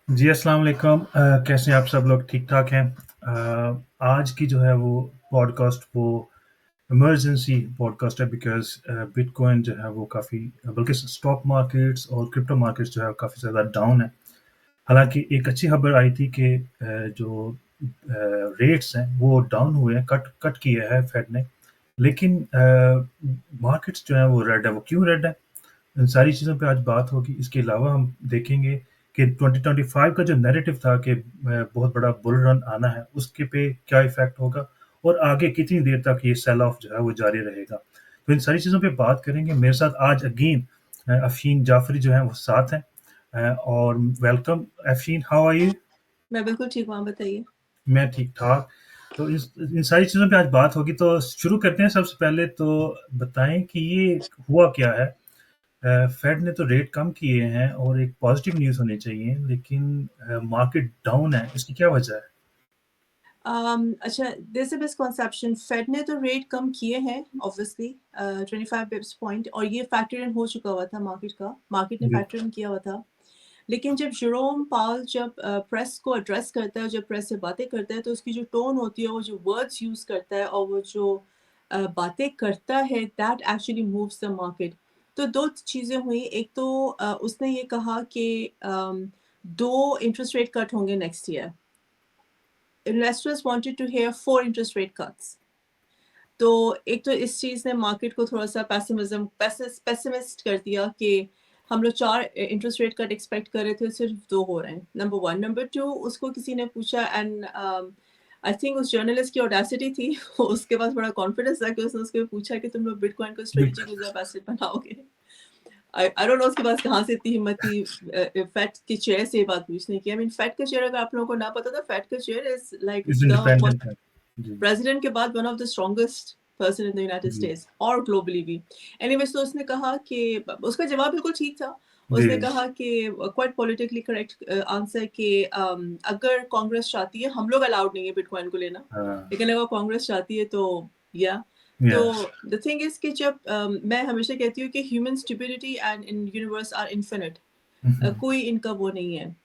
जी, अस्सलाम वालेकुम। कैसे हैं आप सब लोग? ठीक-ठाक हैं? आज की जो है वो पॉडकास्ट वो इमरजेंसी पॉडकास्ट है बिकॉज़ बिटकॉइन जो है वो काफ़ी बल्कि स्टॉक मार्केट्स और क्रिप्टो मार्केट्स जो है काफ़ी ज़्यादा डाउन है। हालाँकि एक अच्छी खबर आई थी कि जो रेट्स हैं वो डाउन हुए हैं, कट कट किया है फेड ने। लेकिन मार्केट्स जो हैं वो रेड है। वो क्यों रेड है? इन सारी चीज़ों पे आज बात होगी। इसके अलावा हम देखेंगे कि 2025 का जो नैरेटिव था कि बहुत बड़ा बुल रन आना है, उसके पे क्या इफ़ेक्ट होगा और आगे कितनी देर तक ये सेल ऑफ जो है वो जारी रहेगा। तो इन सारी चीज़ों पे बात करेंगे। मेरे साथ आज अगेन अफ़शीन जाफ़री जो हैं वो साथ हैं। और वेलकम अफ़शीन, हाउ आर यू? मैं बिल्कुल ठीक हूँ, आप बताइए? मैं ठीक-ठाक। तो इस इन सारी चीज़ों पे आज बात होगी, तो शुरू करते हैं। सबसे पहले तो बताएँ कि ये हुआ क्या है? फेड ने तो रेट कम किए हैं और एक पॉजिटिव न्यूज़ होनी चाहिए, लेकिन मार्केट डाउन है, इसकी क्या वजह है? अच्छा, there is a misconception. Fed ने तो रेट कम किए हैं ऑब्वियसली 25 बिप्स पॉइंट, और ये फैक्टर इन हो चुका हुआ था मार्केट ने जी, फैक्टर इन किया हुआ था। लेकिन जब जेरोम पावल जब प्रेस को एड्रेस करता है, जब प्रेस से बातें करता है, तो उसकी जो टोन होती है, वो जो वर्ड्स यूज़ करता है और वो जो बातें करता है, that actually moves the market. तो 2 चीज़ें हुई। एक तो उसने ये कहा कि 2 इंटरेस्ट रेट कट होंगे next year. Investors wanted to hear 4 interest rate cuts. तो एक तो इस चीज़ ने मार्केट को थोड़ा-सा पेसिमिस्ट कर दिया कि हम लोग 4 इंटरेस्ट रेट कट एक्सपेक्ट कर रहे थे, सिर्फ 2 हो रहे हैं, नंबर 1। नंबर 2, उसको किसी ने पूछा एंड आई थिंक उस जर्नलिस्ट की ऑडेसिटी थी उसके पास बड़ा कॉन्फिडेंस था कि उसने उसको पूछा कि तुम लोग बिटकॉइन को स्ट्रेटेजिक बिल्कुल। रिजर्व एसेट बनाओगे। आई डोंट नो उसके पास कहाँ से इतनी हिम्मत थी फेड के चेयर से ये बात पूछने की। आई मीन फेड का चेयर, अगर आप लोगों को ना पता, तो फेड का chair is like is the one, independent है। जी, प्रेसिडेंट के बाद one of the strongest person in the United जी, स्टेट्स और ग्लोबली भी। एनीवेज, तो उसने कहा कि उसका जवाब बिल्कुल ठीक था। जी। उसने कहा कि क्वाइट पॉलिटिकली करेक्ट आंसर कि अगर कांग्रेस चाहती है, हम लोग अलाउड नहीं है बिटकॉइन को लेना, हाँ, लेकिन अगर कांग्रेस चाहती है तो या तो या द थिंग इज कि जब मैं हमेशा कहती हूँ कि human stupidity and in universe are infinite. हुँ, कोई इनका वो नहीं है,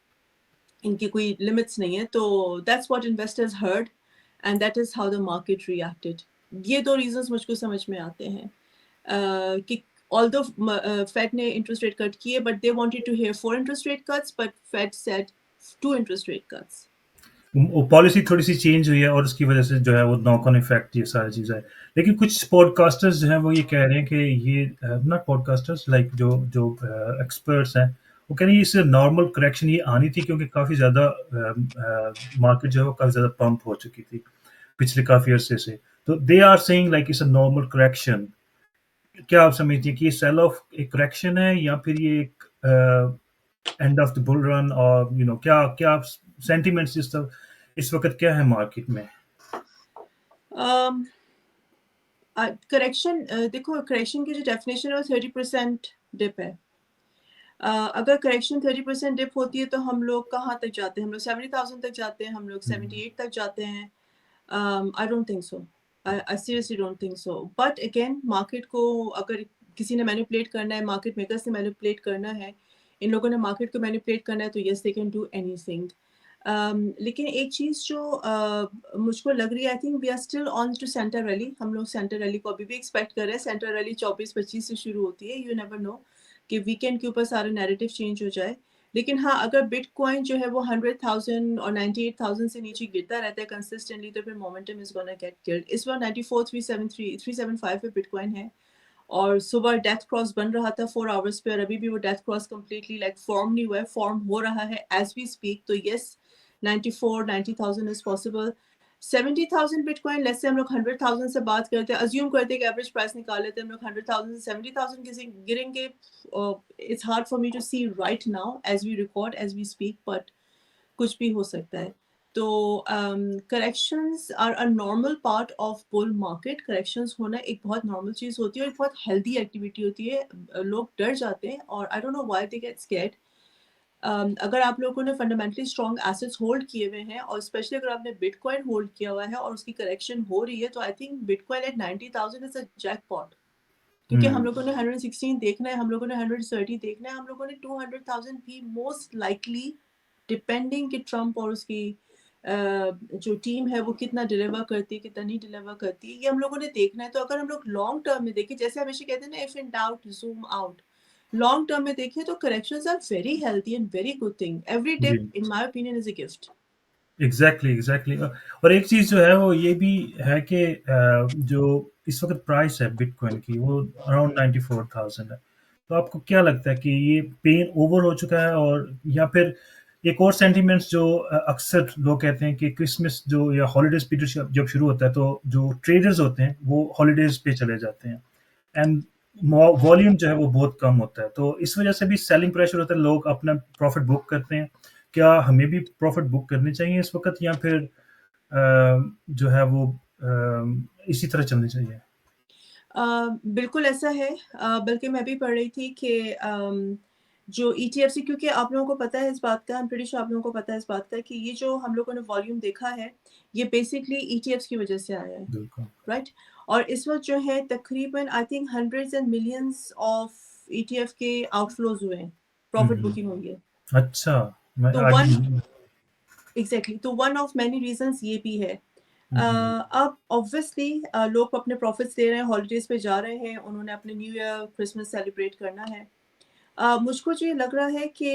इनकी कोई लिमिट्स नहीं है। तो that's what investors heard and that is how the market reacted. ये 2 रीजंस मुझको समझ में आते हैं कि ऑल्दो फेड ने इंटरेस्ट रेट कट किए, but they wanted to hear 4 interest rate cuts, but Fed said 2 interest rate cuts. वो पॉलिसी थोड़ी-सी चेंज हुई है और उसकी वजह से जो है वो नॉक ऑन इफ़ेक्ट ये सारी चीज़ें हैं। लेकिन कुछ पॉडकास्टर्स जो हैं वो ये कह रहे हैं कि ये नॉट पॉडकास्टर्स लाइक जो जो एक्सपर्ट्स हैं, वो कह रहे हैं इससे नॉर्मल करेक्शन ये आनी थी क्योंकि काफ़ी ज़्यादा मार्केट जो है वो काफ़ी ज़्यादा पंप हो चुकी थी पिछले काफ़ी अरसे से। तो they are saying like it's a normal correction. क्या आप समझती हैं कि ये सेल ऑफ एक करेक्शन है या फिर ये एक end of the bull run और क्या क्या सेंटिमेंट्स इस वक़्त क्या है मार्केट में? करेक्शन, देखो, करेक्शन की जो डेफिनेशन है वो 30% डिप है। अगर करेक्शन 30% डिप होती है, तो हम लोग कहाँ तक जाते हैं? हम लोग 70,000 तक जाते हैं, हम लोग हुँ, 78 तक जाते हैं। I don't think so. I seriously don't think so. But again, market को अगर किसी ने मैनिपुलेट करना है, मार्केट मेकर्स ने मैनिपुलेट करना है, इन लोगों ने मार्केट को मैनिपुलेट करना है, तो yes, they can do anything. लेकिन एक चीज़ जो मुझको लग रही है, I think we are still on to Santa rally. हम लोग सेंटर रैली को अभी भी एक्सपेक्ट कर रहे हैं। सेंटर रैली 24-25 से शुरू होती है। यू नेवर नो कि वीकेंड के ऊपर सारा नैरेटिव चेंज हो जाए। लेकिन हाँ, अगर बिटकॉइन जो है वो 100,000 और 98,000 से नीचे गिरता रहता है कंसिस्टेंटली, तो फिर momentum is gonna get killed. इस बार 94,373 375 पे बिटकॉइन है, और सुबह डेथ क्रॉस बन रहा था 4 आवर्स पे, और अभी भी वो death cross completely like form नहीं हुआ है, फॉर्म हो रहा है एज वी स्पीक। तो yes, 94 90,000 is possible. 70,000 bitcoin, let's say हम लोग 100,000 से बात करते हैं, अज्यूम करते हैं कि एवरेज प्राइस निकाल लेते हैं हम लोग, 100,000 से 70,000 किसी गिरेंगे। It's hard for me to see right now as we record as we speak, but कुछ भी हो सकता है। तो corrections are a normal part of bull market. Corrections होना एक बहुत नॉर्मल चीज़ होती है और एक बहुत हेल्दी एक्टिविटी होती है। लोग डर जाते हैं, और I don't know why they get scared. अगर आप लोगों ने फंडामेंटली स्ट्रॉन्ग एसेट्स होल्ड किए हुए हैं, और स्पेशली अगर आपने बिटकॉइन होल्ड किया हुआ है और उसकी करेक्शन हो रही है, तो I think Bitcoin at 90,000 is a jackpot. क्योंकि हम हुँ, लोगों ने 116 देखना है, हम लोगों ने 130 देखना है, हम लोगों ने 200,000 भी मोस्ट लाइकली डिपेंडिंग कि ट्रम्प और उसकी जो टीम है वो कितना डिलीवर करती है, कितना नहीं डिलीवर करती है, ये हम लोगों ने देखना है। तो अगर हम लोग लॉन्ग टर्म में देखें, जैसे हमेशा कहते हैं ना, if in doubt zoom out. Long term में देखें तो corrections are very healthy and very good thing. Every जी, dip in my opinion is a gift. Exactly और एक चीज़ जो है वो ये भी है कि जो इस वक़्त प्राइस है बिटकॉइन की वो अराउंड 94,000 है। तो आपको क्या लगता है कि ये पेन ओवर हो चुका है और या फिर एक और सेंटिमेंट्स जो अक्सर लोग कहते हैं कि क्रिसमस जो या हॉलिडेज़ पीरियड जब शुरू होता है तो जो ट्रेडर्स होते हैं वो हॉलिडेज़ पे चले जाते हैं एंड वॉल्यूम जो है वो बहुत कम होता है। तो इस वज़ह से भी सेलिंग प्रेशर होता है, लोग अपना प्रॉफ़िट बुक करते हैं। क्या हमें भी प्रॉफ़िट बुक करनी चाहिए इस वक़्त या फिर जो है वो इसी तरह चलनी चाहिए? बिल्कुल ऐसा है। बल्कि मैं भी पढ़ रही थी कि जो ईटीएफ से, क्योंकि आप लोगों को पता है इस बात का, आई एम प्रीटी श्योर आप लोगों को पता है इस बात का, कि ये जो हम लोगों ने वॉल्यूम देखा है, ये बेसिकली ईटीएफ्स की वजह से आया है, बिल्कुल। राइट? और इस वक़्त जो है तकरीबन I think hundreds and millions of ETF के आउटफ्लोज़ हुए हैं, हुँ, प्रॉफिट हुँ। बुकिंग हुई है। अच्छा, मैं तो आज वन एग्ज़ैक्टली, तो वन ऑफ मैनी रीज़न्स ये भी है। हुँ, हुँ। अब ऑब्वियसली लोग अपने प्रॉफ़िट्स ले रहे हैं, हॉलिडेज़ पे जा रहे हैं, उन्होंने अपने न्यू ईयर, क्रिसमस सेलिब्रेट करना है। मुझको जो ये लग रहा है कि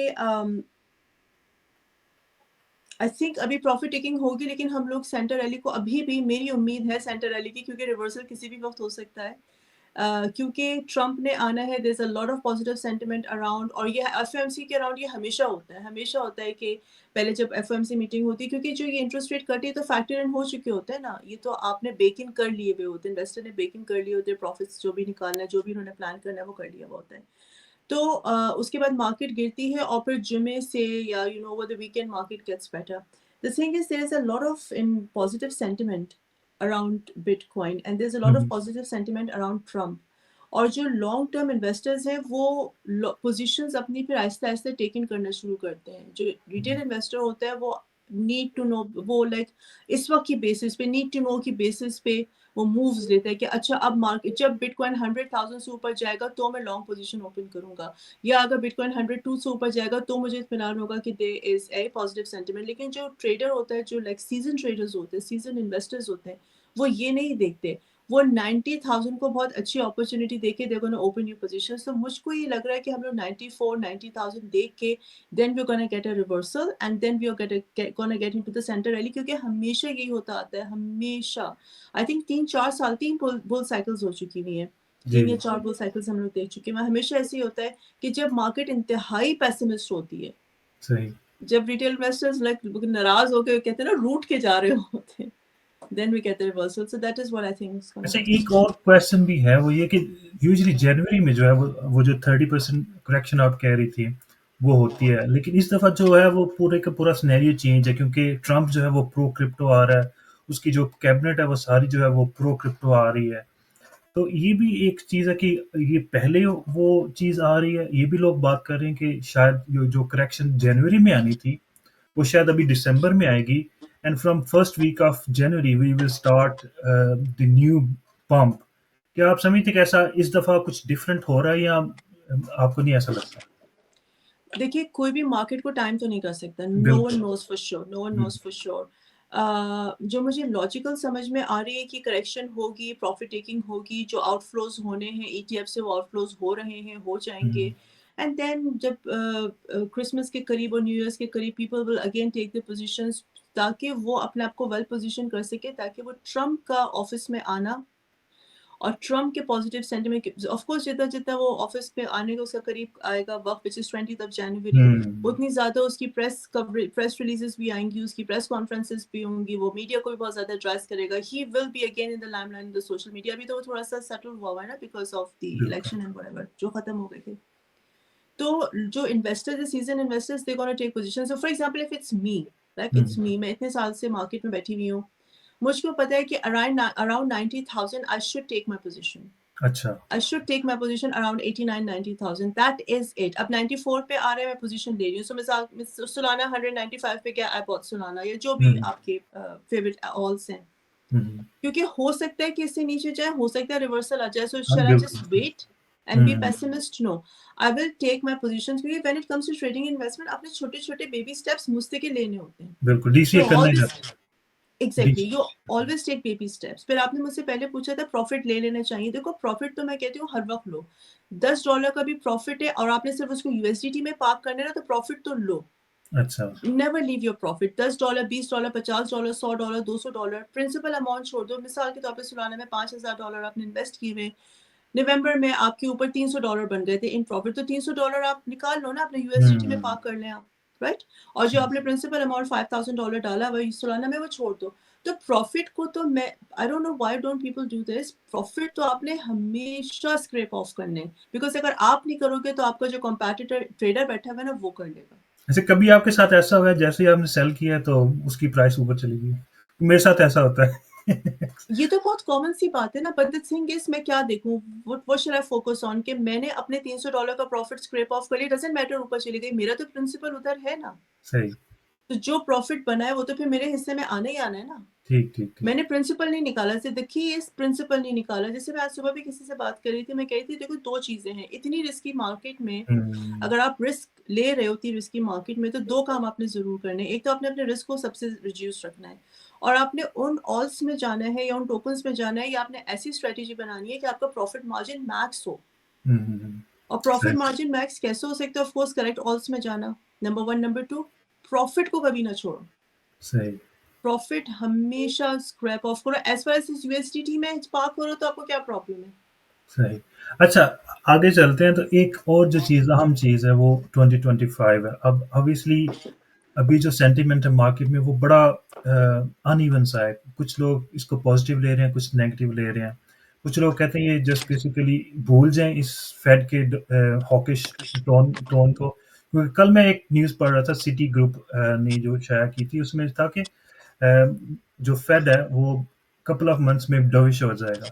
आई थिंक अभी प्रॉफिट टेकिंग होगी, लेकिन हम लोग सेंटर रैली को, अभी भी मेरी उम्मीद है सेंटर रैली की, क्योंकि रिवर्सल किसी भी वक्त हो सकता है। क्योंकि ट्रम्प ने आना है, there is a lot of positive sentiment around, और ये एफओएमसी के अराउंड ये हमेशा होता है कि पहले जब एफओएमसी मीटिंग होती है, क्योंकि जो ये इंटरेस्ट रेट कट है तो फैक्टर इन हो चुके होते हैं ना, ये तो आपने बेक इन कर लिए हुए होते हैं, इन्वेस्टर ने बेक इन कर लिए होते हैं, प्रॉफिट्स जो भी निकालना है, जो भी उन्होंने प्लान करना है वो कर लिया हुआ होता है। तो उसके बाद मार्केट गिरती है और फिर जुमे से, या over the weekend market gets better. The thing is, there is a lot of in positive sentiment around Bitcoin, and there is a um, lot of um. Positive sentiment around Trump. और जो long term investors हैं वो positions अपनी फिर आहिस्ते आहिस्ते take इन करना शुरू करते हैं। जो रिटेल इन्वेस्टर होता है वो नीड टू नो, वो लाइक इस वक्त की बेसिस पे, नीड टू नो की बेसिस पे वो मूव्स लेते हैं कि अच्छा, अब मार्केट जब बिटकॉइन 100,000 से ऊपर जाएगा तो मैं लॉन्ग पोजीशन ओपन करूंगा, या अगर बिटकॉइन 102 से ऊपर जाएगा तो मुझे इत्मीनान होगा कि there is a positive sentiment. लेकिन जो ट्रेडर होता है, जो लाइक सीजन ट्रेडर्स होते हैं, सीजन इन्वेस्टर्स होते हैं, वो ये नहीं देखते। वो 90,000 को बहुत अच्छी अपॉर्चुनिटी देके they gonna open new positions. तो मुझको ये लग रहा है कि हम लोग 94 90,000 देख के then we are gonna get a reversal, and then we are gonna get into the Santa rally, क्योंकि हमेशा यही होता आता है, हमेशा। आई थिंक 3-4 साल, 3 बुल साइकिल्स हो चुकी हुई हैं। 3 या जी, 4 बुल साइकिल्स हम लोग देख चुके हैं। हमेशा ऐसे ही होता है कि जब मार्केट इंतहाई पेसिमिस्ट होती है, सही। जब रिटेल इन्वेस्टर्स लाइक नाराज़ होके कहते हैं ना, रूठ के जा रहे होते हैं, then we get the reversal. So that is what I think is gonna अच्छा हैपन। एक और क्वेश्चन भी है वो ये कि यूजुअली जनवरी में जो है वो जो 30% करेक्शन आप कह रही थी, वो होती है। लेकिन इस दफ़ा जो है वो पूरे का पूरा सिनेरियो चेंज है क्योंकि ट्रम्प जो है वो प्रो क्रिप्टो आ रहा है। उसकी जो कैबिनेट है वो सारी जो है वो प्रो क्रिप्टो आ रही है। तो ये भी एक चीज़ है कि ये पहले वो चीज़ आ रही है, ये भी लोग बात कर रहे हैं कि शायद जो करेक्शन जनवरी में आनी थी, वो शायद अभी दिसंबर में आएगी and from first week of January we will start the new pump. क्या आप समझते हैं कि ऐसा इस दफ़ा कुछ डिफरेंट हो रहा है या आपको नहीं ऐसा लगता? देखिए, कोई भी मार्केट को टाइम तो नहीं कर सकता। नो वन बिल्कुल। Knows for sure, no one um, knows for sure. जो मुझे लॉजिकल समझ में आ रही है कि करेक्शन होगी, प्रॉफिट टेकिंग होगी, जो आउटफ्लोज़ होने हैं ईटीएफ से, वो आउटफ्लोज़ हो रहे हैं, हो जाएँगे। हुँ, एंड देन जब क्रिसमस के करीब और न्यू ईयर्स के करीब people will again take the positions, ताकि वो अपने आप को वेल पोज़ीशन कर सके, ताकि वो ट्रम्प का ऑफ़िस में आना और ट्रम्प के पॉजिटिव सेंटिमेंट, ऑफ कोर्स जितना-जितना वो ऑफिस पे आने का उसका करीब आएगा वक़्त, which is 20th of January, हुँ, उतनी ज़्यादा उसकी प्रेस रिलीज़ेज़ भी आएँगी, उसकी प्रेस कॉन्फ्रेंसेस भी होंगी, वो मीडिया को भी बहुत ज़्यादा एड्रेस करेगा। He will be again in the limelight in the social media. अभी तो वो थोड़ा-सा सेटल हुआ हुआ है ना, बिकॉज़ ऑफ द बिल्कुल। इलेक्शन एंड व्हाटएवर जो खत्म हो गए थे। तो जो investors, season investors, they gonna take position. So for example if it's me, like um, it's me, मैं इतने साल से मार्केट में बैठी हुई हूँ। मुझको पता है कि around 90,000 I should take my position. अच्छा। I should take my position around 89-90,000. That is it. अब 94 पे आ रहे हैं, मैं पोजीशन ले रही हूँ। सो मिसाल सुलाना 195 पे गया, आई बॉट सुलाना, या जो भी हुँ, आपके फेवरेट ऑल्स हैं। हुँ, हुँ। क्योंकि हो सकता है कि इससे नीचे जाए, हो सकता है रिवर्सल आ जाए। सो हाँ, शैल आई बिल्कुल, जस्ट बिल्कुल। Wait and be pessimist. No, I will take my positions क्योंकि when it comes to trading investment आपने छोटे-छोटे baby steps मुझसे लेने होते हैं. बिल्कुल डीसीए So करना all ही this रहता है। एग्जैक्टली डी you always take baby steps. फिर आपने मुझसे पहले पूछा था प्रॉफिट ले लेना चाहिए। देखो प्रॉफिट तो मैं कहती हूँ हर वक्त लो। $10 का भी प्रॉफिट है और आपने सिर्फ उसको यूएसडीटी में पार्क करना है ना, तो प्रॉफिट तो लो। अच्छा। Never leave your profit. $10, $20, $50, $100, $200 principal amount छोड़ दो। मिसाल के तौर पर सुलाना में $5000 आपने इन्वेस्ट किए हुए, नवंबर में आपके ऊपर $300 बन गए थे इन प्रॉफिट, तो $300 आप निकाल लो ना, अपने यूएसडीटी में पार्क कर लें आप, राइट। और जो आपने प्रिंसिपल अमाउंट $5000 डाला वही सुलाना में वो छोड़ दो। तो प्रॉफिट को तो मैं I don't know why don't people do this. Profit तो आपने हमेशा स्क्रैप ऑफ करने, बिकॉज अगर आप नहीं करोगे तो आपका जो कॉम्पिटिटर ट्रेडर बैठा हुआ है ना वो कर लेगा। ऐसे कभी आपके साथ ऐसा हुआ है जैसे ही आपने सेल किया है तो उसकी प्राइस ऊपर चली गई? मेरे साथ ऐसा होता है। ये तो बहुत कॉमन सी बात है ना, बट द थिंग इज मैं क्या देखूं, what should I focus on, कि मैंने अपने $300 का प्रॉफिट स्क्रैप ऑफ कर लिया, डजंट मैटर ऊपर चली गई, मेरा तो प्रिंसिपल उधर है ना। सही। तो जो प्रॉफिट बना है वो तो फिर मेरे हिस्से में आना ही आना है ना। ठीक, ठीक, ठीक। मैंने प्रिंसिपल नहीं निकाला, से देखिए इस प्रिंसिपल नहीं निकाला। जैसे मैं आज सुबह भी किसी से बात कर रही थी, मैं कह रही थी देखो दो चीजें हैं इतनी रिस्की मार्केट में। हुँ। अगर आप रिस्क ले रहे हो इतनी रिस्की मार्केट में, तो दो काम आपने जरूर करने हैं। एक तो आपने अपने रिस्क को सबसे रिड्यूस रखना है, और आपने उन ऑल्स में जाना है या उन टोकन्स में जाना है, या आपने ऐसी स्ट्रेटेजी बनानी है कि आपका प्रॉफिट मार्जिन मैक्स हो। हुँ, हुँ, हुँ। और प्रॉफिट सही, मार्जिन मैक्स कैसे हो सकता है? ऑफ कोर्स करेक्ट ऑल्स में जाना, नंबर 1। नंबर 2, प्रॉफिट को कभी ना छोड़ो। सही, प्रॉफिट हमेशा स्क्रैप ऑफ करो। एज फार एज यूएसडीटी में पार्क करो तो आपको क्या प्रॉब्लम है? सही। अच्छा, आगे चलते हैं तो एक और जो चीज़ अहम चीज़ है वो 2025 है। अब ऑब्वियसली अभी जो सेंटिमेंट है मार्केट में वो बड़ा अनइवन सा है। कुछ लोग इसको पॉजिटिव ले रहे हैं, कुछ नेगेटिव ले रहे हैं। कुछ लोग कहते हैं ये जस्ट बेसिकली भूल जाएँ इस फेड के हॉकिश टोन को। क्योंकि कल मैं एक न्यूज़ पढ़ रहा था सिटी ग्रुप ने जो शाया की थी उसमें था कि जो फेड है वो कपल ऑफ मंथ्स में डविश हो जाएगा,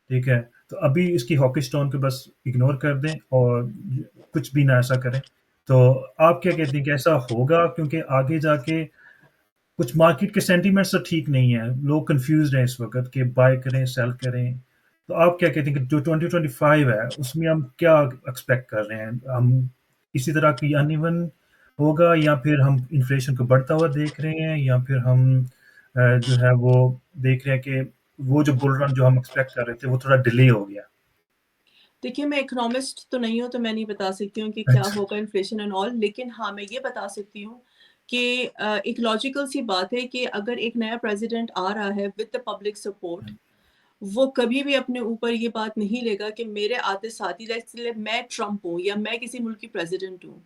ठीक है? तो अभी इसकी हॉकिश टोन को बस इग्नोर कर दें और कुछ भी ना ऐसा करें। तो आप क्या कहते हैं कि ऐसा होगा? क्योंकि आगे जाके कुछ मार्केट के सेंटीमेंट्स तो ठीक नहीं है। लोग कन्फ्यूज़्ड हैं इस वक़्त कि बाय करें, सेल करें। तो आप क्या कहते हैं कि जो 2025 है, उसमें हम क्या एक्सपेक्ट कर रहे हैं? हम इसी तरह की अनइवन होगा या फिर हम इन्फ्लेशन को बढ़ता हुआ देख रहे हैं या फिर हम जो है वो देख रहे हैं कि वो जो बुल रन जो हम एक्सपेक्ट कर रहे थे, वो थोड़ा डिले हो गया? देखिए मैं इकोनॉमिस्ट तो नहीं हूँ, तो मैं नहीं बता सकती हूँ कि क्या अच्छा। होगा इन्फ्लेशन एंड ऑल। लेकिन हाँ, मैं ये बता सकती हूँ कि एक लॉजिकल सी बात है कि अगर एक नया प्रेसिडेंट आ रहा है विद द पब्लिक सपोर्ट, वो कभी भी अपने ऊपर ये बात नहीं लेगा कि मेरे आते साथ ही, लेट्स से मैं ट्रम्प हूँ या मैं किसी मुल्क की प्रेसिडेंट हूँ,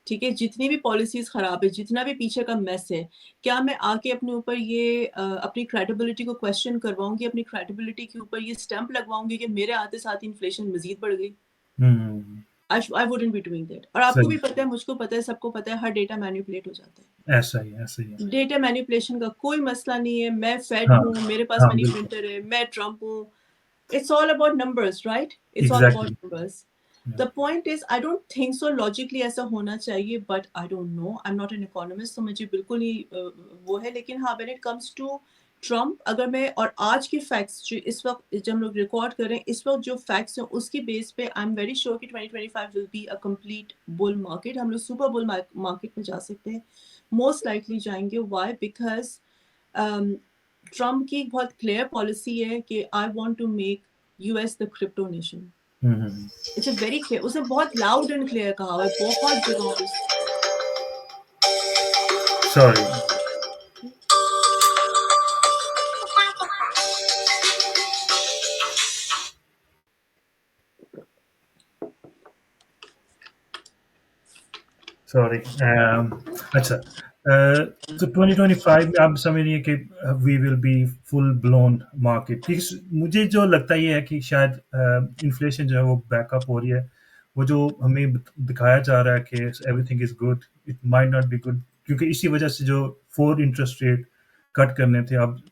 ठीक है, जितनी भी पॉलिसीज खराब है, जितना भी पीछे का मेस है, क्या मैं आके अपने ऊपर ये अपनी क्रेडिबिलिटी को क्वेश्चन करवाऊंगी, अपनी क्रेडिबिलिटी के ऊपर ये स्टैंप लगवाऊंगी कि मेरे आते साथ इन्फ्लेशन मजीद बढ़ गई? हुँ, I wouldn't be doing that. और आपको भी सही। पता है, मुझको पता है, सबको पता है, हर डेटा मैनिपुलेट हो जाता है। ऐसा ही है। डेटा मैनिपुलेशन का कोई मसला नहीं है। मैं फेड हाँ, हूँ, मेरे पास हाँ, मनी बिल्कुल। प्रिंटर है, मैं ट्रम्प हूँ। It's all about numbers, right? It's all about exactly. numbers. या The point is, I don't think so logically ऐसा होना चाहिए, but I don't know. I'm not an economist, तो मुझे बिल्कुल ही वो है। लेकिन हाँ, when it comes to Trump, अगर मैं और आज के फैक्ट्स जो इस वक्त जब हम लोग रिकॉर्ड करें, इस वक्त जो फैक्ट्स हैं उसकी बेस पे आई एम वेरी श्योर कि 2025 will be a complete bull market. हम लोग सुपर बुल मार्केट में जा सकते हैं, मोस्ट लाइकली जाएंगे। व्हाई? बिकॉज ट्रम्प की एक बहुत क्लियर पॉलिसी है कि I want to make US the crypto nation. Um, um, um. It's a very clear, उसने बहुत लाउड एंड क्लियर कहा हुआ है बहुत जगहों पे। सॉरी। सॉरी। अच्छा, तो 2025 में आप समझ रही हैं कि we will be full blown market. मुझे जो लगता ये है कि शायद इन्फ्लेशन जो है वो बैकअप हो रही है। वो जो हमें दिखाया जा रहा है कि everything is good, it might not be good, क्योंकि इसी वजह से जो 4 इंटरेस्ट रेट कट करने थे अब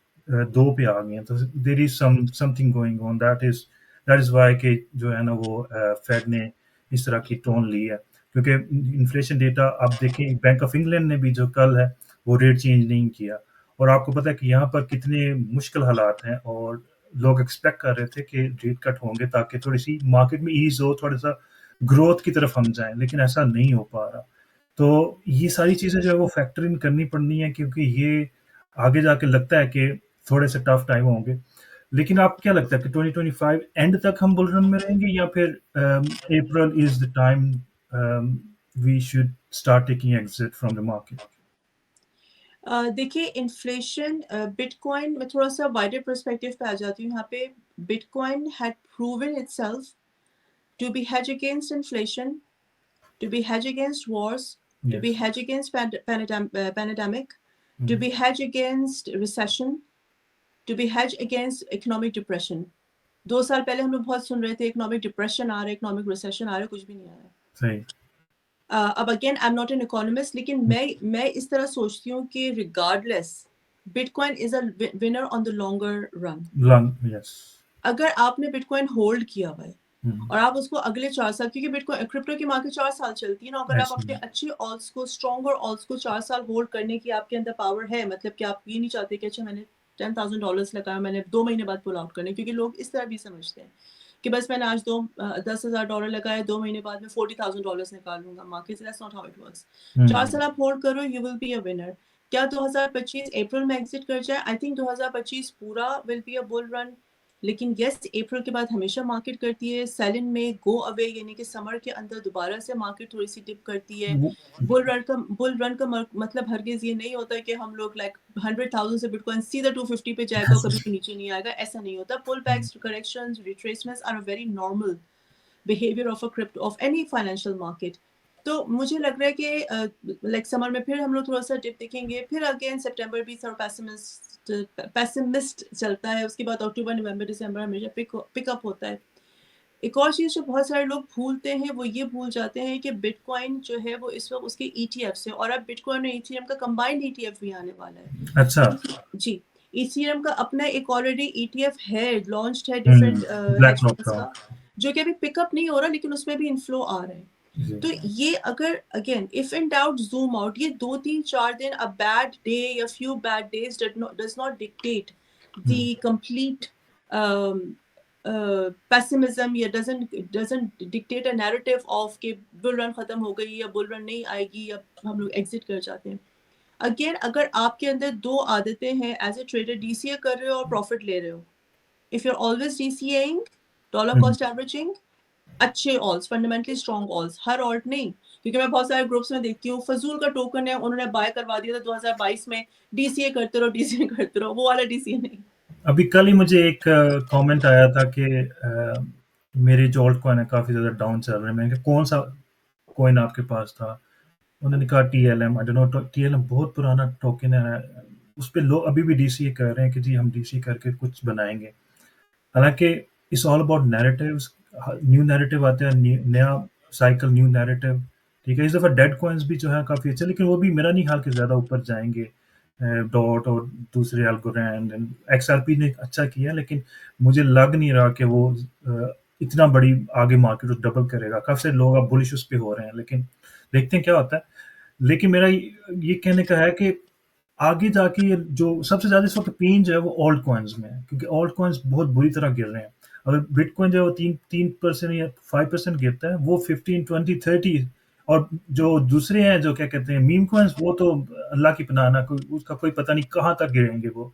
2 पे आ गए हैं। तो there is something going on, that is why कि जो है ना वो फेड ने इस तरह की टोन ली है। क्योंकि इन्फ्लेशन डेटा आप देखें, बैंक ऑफ इंग्लैंड ने भी जो कल है वो रेट चेंज नहीं किया। और आपको पता है कि यहाँ पर कितने मुश्किल हालात हैं और लोग एक्सपेक्ट कर रहे थे कि रेट कट होंगे ताकि थोड़ी सी मार्केट में ईज हो, थोड़ा सा ग्रोथ की तरफ हम जाएं, लेकिन ऐसा नहीं हो पा रहा। तो ये सारी चीज़ें जो है वो फैक्टर इन करनी पड़नी है, क्योंकि ये आगे जाके लगता है कि थोड़े से टफ टाइम होंगे। लेकिन आपको क्या लगता है कि 2025 एंड तक हम बुल रन में रहेंगे, या फिर April is the time we should start taking exit from the market? देखिए इन्फ्लेशन, बिटकॉइन में थोड़ा सा वाइडर पर्सपेक्टिव पे आ जाती हूँ यहाँ पे। Bitcoin had proven itself to be hedge against inflation, to be hedge against wars, to be Yes. hedge against pandemic, to be hedge against recession, to be hedge against economic depression. 2 साल पहले हम लोग बहुत सुन रहे थे economic depression आ रहा है, economic recession आ रहा है, कुछ भी नहीं आ रहा है। सही। अब again I am not an economist, लेकिन मैं इस तरह सोचती हूँ कि regardless bitcoin is a winner on the longer run. Yes. अगर आपने बिटकॉइन होल्ड किया हुआ है और आप उसको अगले 4 साल, क्योंकि बिटकॉइन क्रिप्टो की मार्केट 4 साल चलती है ना, अगर आप अपने अच्छे ऑल्स को, स्ट्रॉन्गर ऑल्स को 4 साल होल्ड करने की आपके अंदर पावर है, मतलब कि आप ये नहीं चाहते कि अच्छा मैंने $10,000 लगाया, मैंने 2 महीने बाद पुल आउट करने, क्योंकि लोग इस तरह भी समझते हैं कि बस मैंने आज $10,000 लगाया, 2 महीने बाद में $40,000 निकाल लूंगा market. That's not how it works. 4 साल आप होल्ड करो, you will be a winner. क्या 2025 अप्रैल में एग्जिट कर जाए? आई थिंक 2025 पूरा will be a bull run, लेकिन यस अप्रैल के बाद हमेशा मार्केट करती है सेल इन में गो अवे, यानी कि समर के अंदर दोबारा से मार्केट थोड़ी सी डिप करती है। बुल रन का मतलब हरगिज ये नहीं होता है कि हम लोग लाइक 100,000 से बिटकॉइन सीधा 250 पे जाएगा, कभी भी नीचे नहीं आएगा, ऐसा नहीं होता। Pull backs, corrections, retracements are a very normal behaviour of a crypto, of any financial market. तो मुझे लग रहा है कि लाइक समर में फिर हम लोग थोड़ा सा डिप दिखेंगे, फिर अगेन सितंबर भी थोड़ा पैसिमिस्ट चलता है, उसके बाद अक्टूबर, नवंबर, दिसंबर हमेशा पिकअप होता है। एक और चीज़ जो बहुत सारे लोग भूलते हैं, वो ये भूल जाते हैं कि बिटकॉइन जो है वो इस वक्त उसके ETF से, और अब बिटकॉइन और इथेरियम का कंबाइंड ETF भी आने वाला है। अच्छा। जी, इथेरियम का अपना एक ऑलरेडी ETF है, लॉन्च्ड है different black hedge rock funds का, जो कि अभी पिकअप नहीं हो रहा, लेकिन उसमें भी इनफ्लो आ रहे हैं। तो ये अगर again if in doubt zoom out, ये 2 3 4 दिन, अ बैड डे या few bad days does not dictate the complete pessimism, या doesn't dictate a narrative of कि बुल रन खत्म हो गई या बुल रन नहीं आएगी या हम लोग एग्जिट कर जाते हैं। अगेन अगर आपके अंदर 2 आदतें हैं एज ए ट्रेडर, DCA कर रहे हो और प्रॉफिट ले रहे हो, if you are always DCAing, dollar cost averaging, अच्छे ऑल्स, फंडामेंटली स्ट्रॉन्ग ऑल्स, हर ऑल्ट नहीं, क्योंकि मैं बहुत सारे ग्रुप्स में देखती हूँ फजूल का टोकन है, उन्होंने बाय करवा दिया था 2022 में, DCA करते रहो, DCA करते रहो, वो वाला DCA नहीं। अभी कल ही मुझे एक कमेंट आया था कि मेरे जो ऑल्ट कॉइन है काफी ज्यादा डाउन चल रहे हैं। मैंने कहा कौन सा कॉइन आपके पास था? उन्होंने कहा TLM। I don't know, TLM बहुत पुराना टोकन है, उस पे लोग अभी भी DCA कर रहे हैं कि जी हम DCA करके कुछ बनाएंगे। हालांकि it's all about narratives. New narrative आते हैं, नया साइकिल, न्यू नैरेटिव। ठीक है, इस दफा डेड कॉइन्स भी जो है काफी अच्छे, लेकिन वो भी मेरा नहीं हाल कि ज्यादा ऊपर जाएंगे। डॉट और दूसरे अल्गोरैंड एंड XRP ने अच्छा किया, लेकिन मुझे लग नहीं रहा कि वो इतना बड़ी आगे मार्केट डबल करेगा। काफी सारे लोग अब बुलिश उस पे हो रहे हैं, लेकिन देखते हैं क्या होता है। लेकिन मेरा ये कहने का है कि आगे जाके ये जो सबसे ज्यादा इस वक्त पेन जो है वो ऑल्ट कॉइन्स में है, क्योंकि ऑल्ट कॉइन्स बहुत बुरी तरह गिर रहे हैं। अगर बिटकॉइन जो है वो 3% या 5% गिरता है, वो 15 20 30, और जो दूसरे हैं जो क्या कहते हैं मीम कॉइन्स, वो तो अल्लाह की पनाह ना, कोई उसका कोई पता नहीं कहाँ तक गिरेंगे वो।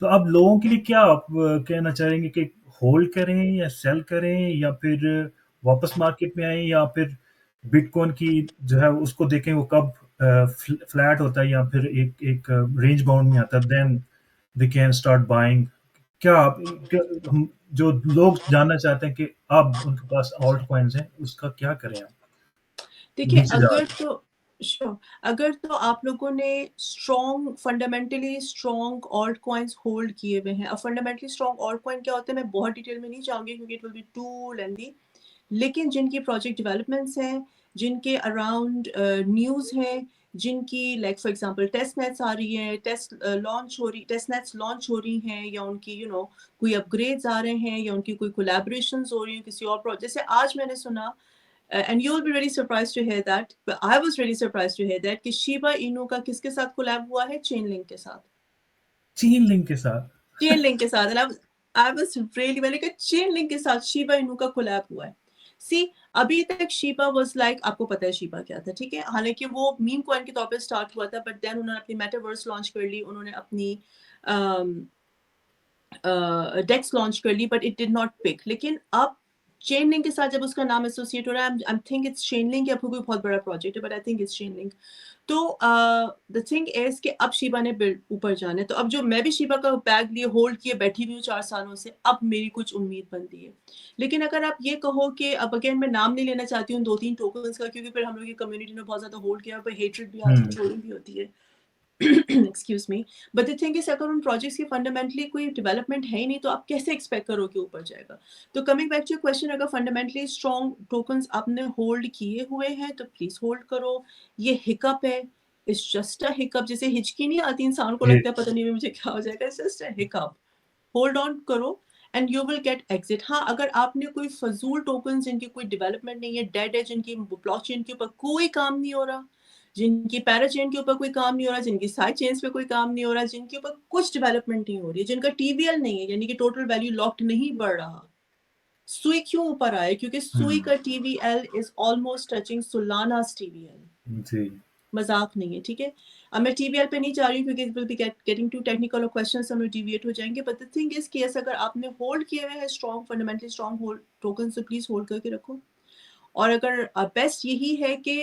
तो अब लोगों के लिए क्या आप कहना चाहेंगे कि होल्ड करें या सेल करें, या फिर वापस मार्केट में आए, या फिर बिटकॉइन की जो है उसको देखें वो कब फ्लैट होता है या फिर एक एक रेंज बाउंड में आता है, then they can start buying? हम जो लोग जानना चाहते हैं कि अब उनके पास ऑल्ट कॉइन्स हैं, उसका क्या करें आप? देखिए नीचे जा अगर तो श्योर, अगर तो आप लोगों ने strong, fundamentally strong alt coins hold किए हुए हैं। अब फंडामेंटली स्ट्रॉन्ग ऑल्ट कॉइन क्या होते हैं मैं बहुत डिटेल में नहीं जाऊंगी, क्योंकि इट विल बी टू लेंदी, लेकिन जिनकी प्रोजेक्ट डेवलपमेंट्स हैं, जिनके अराउंड न्यूज़ हैं, जिनकी like for example test nets आ रही हैं, टेस्ट नेट्स लॉन्च हो रही हैं, या उनकी कोई अपग्रेड्स आ रहे हैं, या उनकी कोई कोलैबोरेशंस हो रही हैं किसी और प्रोजेक्ट। जैसे आज मैंने सुना, and you will be really surprised to hear that, but I was really surprised to hear that कि शिबा इनू का किसके साथ कोलैब हुआ है? चेन लिंक के साथ। चीन लिंक के साथ। चेन लिंक के साथ, आई वाज रियली, मैंने कहा चेन लिंक के साथ शिबा इनू का कोलैब हुआ है। सी अभी तक शिबा वाज लाइक, आपको पता है शिबा क्या था, ठीक है, हालांकि वो मीम कॉइन के तौर पे स्टार्ट हुआ था, बट देन उन्होंने अपनी मेटावर्स लॉन्च कर ली, उन्होंने अपनी डेक्स लॉन्च कर ली, but it did not peak. लेकिन अब चेन लिंक के साथ जब उसका नाम एसोसिएट हो रहा है, I think it's chain link, या फिर कोई बहुत बड़ा प्रोजेक्ट है, but I think it's chain link. तो द थिंग इज कि अब शिबा ने ऊपर जाना है, तो अब जो मैं भी शिबा का बैग लिए होल्ड किए बैठी हुई हूँ 4 सालों से, अब मेरी कुछ उम्मीद बनती है। लेकिन अगर आप ये कहो कि अब अगेन मैं नाम नहीं लेना चाहती हूँ 2-3 टोकन्स का, क्योंकि फिर हम लोग की कम्युनिटी ने बहुत ज़्यादा होल्ड किया, पर हेट्रेड भी आती है, ट्रोलिंग भी होती है। Excuse me, but the thing is अगर उन प्रोजेक्ट्स की फंडामेंटली कोई डेवलपमेंट है ही नहीं, तो आप कैसे एक्सपेक्ट करो कि ऊपर जाएगा। तो कमिंग बैक टू क्वेश्चन, अगर फंडामेंटली स्ट्रॉन्ग टोकन्स आपने होल्ड किए हुए हैं तो प्लीज होल्ड करो। ये हिकअप है, इट्स जस्ट अ हिकअप, जैसे हिचकी नहीं आती इंसान को, लगता है पता नहीं मुझे क्या हो जाएगा, it's just a hiccup. Hold on करो and you will get exit. हाँ, अगर आपने कोई फजूल टोकन जिनकी कोई डेवलपमेंट नहीं है, डेड है, जिनकी ब्लॉकचेन के ऊपर कोई काम नहीं हो रहा, जिनकी पैराचेन के ऊपर कोई काम नहीं हो रहा, जिनकी साइड चेन्स पे कोई काम नहीं हो रहा, जिनके ऊपर कुछ डेवलपमेंट नहीं हो रही है, जिनका टीवीएल नहीं है, यानी कि टोटल वैल्यू लॉक्ड नहीं बढ़ रहा, सुई क्यों ऊपर आए? क्योंकि सुई का टीवीएल इज ऑलमोस्ट टचिंग सोलाना's टीवीएल। जी। मजाक नहीं है, ठीक है। अब मैं टीवीएल पे नहीं जा रही हूँ क्योंकि it will be getting too technical और क्वेश्चंस हम लोग डिविएट हो जाएंगे, बट द थिंग इज कि ऐसा अगर आपने होल्ड किए हुए हैं strong, fundamentally strong hold token, तो प्लीज होल्ड करके रखो। और अगर बेस्ट यही है कि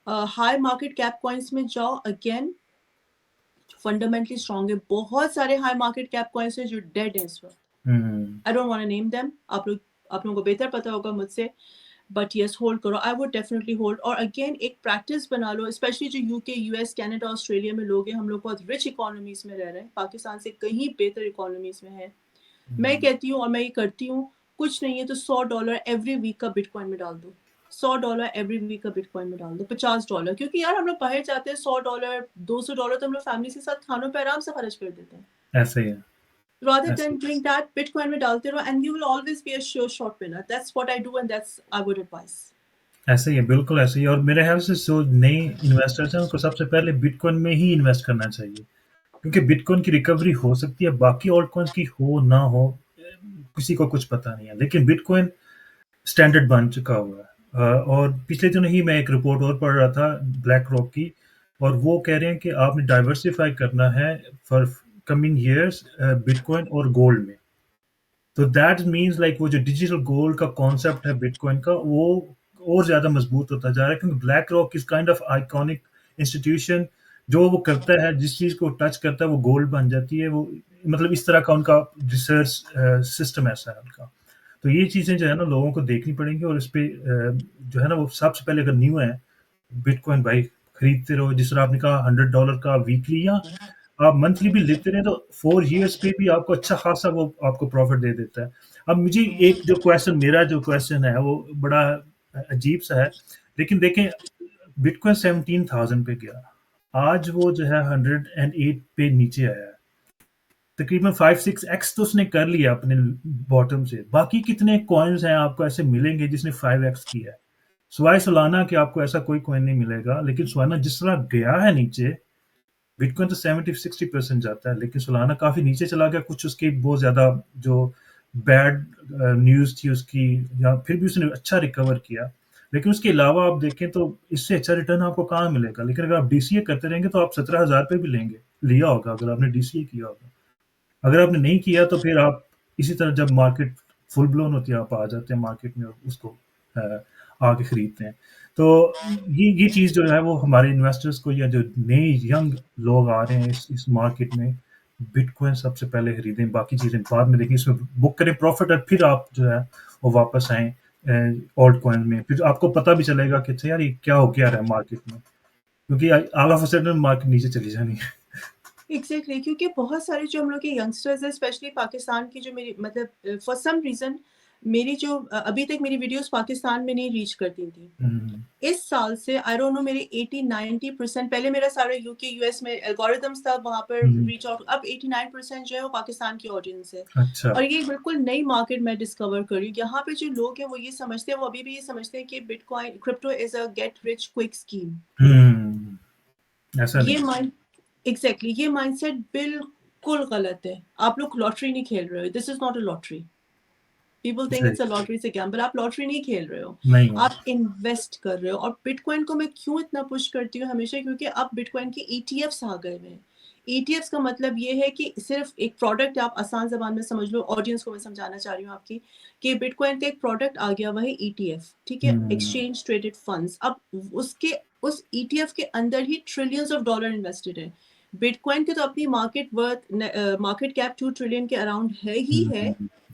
हाई मार्केट कैप कॉइन्स में जाओ, अगेन फंडामेंटली स्ट्रॉन्ग है। बहुत सारे हाई मार्केट कैप कॉइन्स हैं जो डेड हैं इस वक्त, I don't want to name them, आप लोगों को बेहतर पता होगा मुझसे, बट यस होल्ड करो, आई वुड डेफिनेटली होल्ड। और अगेन एक प्रैक्टिस बना लो, स्पेशली जो यूके, यूएस, कनाडा, ऑस्ट्रेलिया में लोग हैं, हम लोग बहुत रिच इकोनॉमीज में रह रहे हैं, पाकिस्तान से कहीं बेहतर इकोनॉमीज में है। मैं कहती हूँ और मैं ये करती हूँ, कुछ नहीं है तो $100 एवरी वीक का बिटकॉइन में डाल दो, $100 एवरी वीक का बिटकॉइन में डाल दो, $50, क्योंकि यार हम लोग बाहर जाते हैं, $100 $200 तो हम लोग फैमिली के साथ खानों पर आराम से खर्च कर देते हैं। ऐसे ही है। Rather than doing that, Bitcoin में डालते रहो and you will always be a sure short winner. That's what I do and that's I would advise. ऐसे ही है, बिल्कुल ऐसे ही है। और मेरे ख्याल से जो नए इन्वेस्टर्स हैं उनको सबसे पहले बिटकॉइन में ही इन्वेस्ट करना चाहिए, क्योंकि बिटकॉइन की रिकवरी हो सकती है, बाकी ऑल्ट कॉइन्स की हो ना हो किसी को कुछ पता नहीं है, लेकिन बिटकॉइन स्टैंडर्ड बन चुका हुआ है। और पिछले दिनों ही मैं एक रिपोर्ट और पढ़ रहा था ब्लैक रॉक की, और वो कह रहे हैं कि आपने डाइवर्सिफाई करना है फॉर कमिंग ईयर्स बिटकॉइन और गोल्ड में। तो दैट मीन्स लाइक वो जो डिजिटल गोल्ड का कॉन्सेप्ट है बिटकॉइन का, वो और ज़्यादा मजबूत होता जा रहा है, क्योंकि black rock is kind of iconic institution. जो वो करता है, जिस चीज़ को टच करता है वो गोल्ड बन जाती है। वो मतलब इस तरह का उनका रिसर्च सिस्टम ऐसा है उनका। तो ये चीज़ें जो है ना लोगों को देखनी पड़ेंगी, और इस पे जो है ना वो सबसे पहले अगर न्यू है बिटकॉइन, भाई खरीदते रहो। जिस तरह आपने कहा $100 का वीकली, या आप मंथली भी लेते रहे तो 4 ईयर्स पे भी आपको अच्छा खासा वो आपको प्रॉफिट दे देता है। अब मुझे एक मेरा जो क्वेश्चन है वो बड़ा अजीब सा है, लेकिन देखें बिटकॉइन 17,000 पे गया, आज वो जो है 108 पे नीचे आया है, तकरीबन 5-6x तो उसने कर लिया अपने बॉटम से। बाकी कितने कॉइन्स हैं आपको ऐसे मिलेंगे जिसने 5x किया है? सिवाय सोलाना कि आपको ऐसा कोई कॉइन नहीं मिलेगा, लेकिन सोलाना जिस तरह गया है नीचे, बिटकॉइन तो 70-60% जाता है, लेकिन सोलाना काफी नीचे चला गया। कुछ उसकी बहुत ज्यादा जो बैड न्यूज थी उसकी, या फिर भी उसने अच्छा रिकवर किया। लेकिन उसके अलावा आप देखें तो इससे अच्छा रिटर्न आपको कहाँ मिलेगा। लेकिन अगर आप डीसीए करते रहेंगे तो आप 17,000 पे भी लेंगे, लिया होगा अगर आपने डीसीए किया होगा। अगर आपने नहीं किया तो फिर आप इसी तरह जब मार्केट फुल ब्लोन होती है आप आ जाते हैं मार्केट में और उसको आके खरीदते हैं। तो ये चीज़ जो है वो हमारे इन्वेस्टर्स को, या जो नए यंग लोग आ रहे हैं इस मार्केट में, बिटकॉइन सबसे पहले खरीदें, बाकी चीज़ें बाद में देखें, इसमें बुक करें प्रॉफिट, और फिर आप जो है वो वापस आएँ ऑल्ट कॉइन में। फिर आपको पता भी चलेगा कि अच्छा यार ये क्या हो गया रहा है मार्केट में, क्योंकि all of a sudden market नीचे चली जानी है। एग्जैक्टली, क्योंकि बहुत सारे जो हम लोग के यंगस्टर्स हैं, स्पेशली पाकिस्तान की, जो मेरी मतलब फॉर सम रीजन मेरी जो अभी तक मेरी वीडियोस पाकिस्तान में नहीं रीच करती थी, इस साल से आई डोंट नो मेरे 80-90%, पहले मेरा सारा यूके यूएस में एल्गोरिथम्स था, वहां पर रीच आउट, अब 89% जो है वो पाकिस्तान की ऑडियंस है। अच्छा। और ये बिल्कुल नई मार्केट मैं डिस्कवर कर रही हूँ। यहाँ पे जो लोग हैं वो ये समझते हैं, वो अभी भी ये समझते हैं कि bitcoin crypto is a get rich quick scheme. ऐसा ये नहीं। माइंड एग्जैक्टली ये माइंडसेट बिल्कुल गलत है। आप लोग लॉटरी नहीं खेल रहे हो, this is not a lottery. People think सही, इट्स अ लॉटरी से गैम्बल, आप लॉटरी नहीं खेल रहे हो, नहीं है। आप इन्वेस्ट कर रहे हो। और बिटकॉइन को मैं क्यों इतना पुश करती हूँ हमेशा, क्योंकि अब बिटकॉइन के ईटीएफ्स आ गए हैं। ईटीएफ्स का मतलब ये है कि सिर्फ एक प्रोडक्ट, आप आसान जबान में समझ लो, ऑडियंस को मैं समझाना चाह रही हूँ आपकी, कि बिटकॉइन का एक प्रोडक्ट आ गया, वह है ईटीएफ, ठीक है, हम्म, एक्सचेंज ट्रेडेड फंड्स। अब उसके उस ईटीएफ के अंदर ही ट्रिलियंस ऑफ डॉलर इन्वेस्टेड है। बिटकॉइन की तो अपनी market worth, market cap 2 trillion के अराउंड है ही है।